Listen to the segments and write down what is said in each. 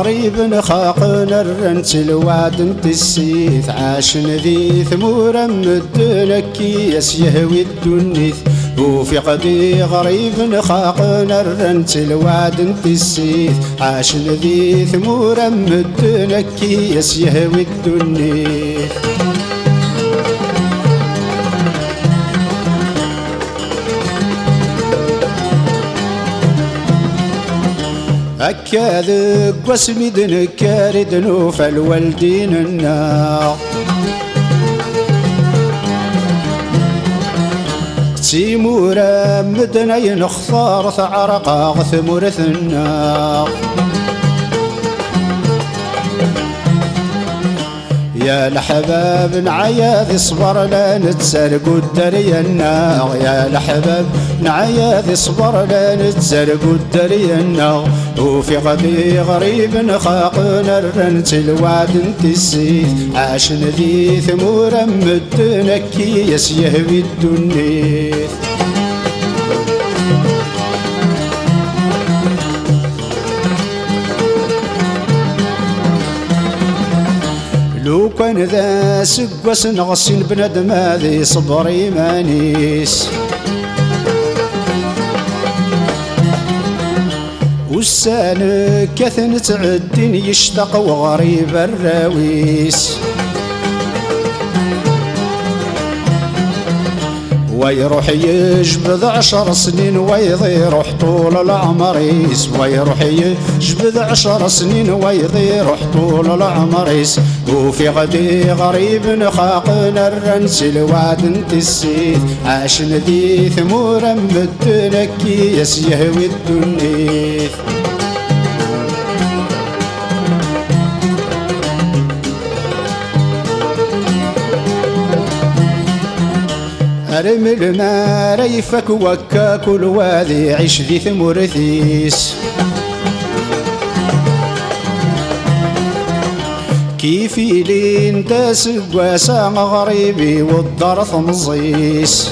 غريب خاقن الرنت الوعد انت السيث عاش ذي ثمورا مدنكي يهوي الدنيث وفي قدي غريب خاقن الرنت الوعد انت السيث عاش ذي ثمورا مدنكي يهوي الدنيث أكاذب واسمي دنكار دنوف الوالدين النار تيمورا مدنين اخثار ثعرقا غثمورث النار يا الحباب نعياذ صبر لا نتسرق الدري النار يا الحباب نعياذ صبر لا نتسرق الدري النار وفي غدي غريب خاقن الرنت الوعد انت السيث عاش ذي ثمورا مدنكي يهوي الدنيث لو كان ذا سقوس نغسين بندم هذي صبري مانيس والسالك كثن تعدين يشتاق وغريب الراويس ويروح يجبد 10 سنين ويضيروح طول العمريس ويروح يجبد 10 سنين ويضيروح طول العمريس وفي غدي غريب خاقن الرنس الوعد انت السيث عاش ذي ثمورا مدنكي يهوي الدنيث أرمل ما ريفك وكاك الواذي عيش ذي ثمرثيس كيفي لين تاسق واسع غريبي والدار ثمزيس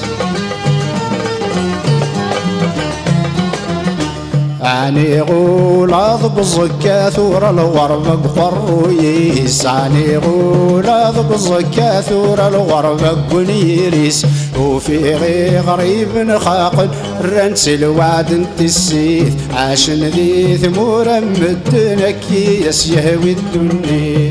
عني غولاض بالزكا ثور الغرب بقرويس عني غولاض بالزكا ثور الغرب بنيريس وفي غي غريب خاقن الرنس الوعد انت السيث عاش ذي ثمورا مدنكي يهوي الدنيا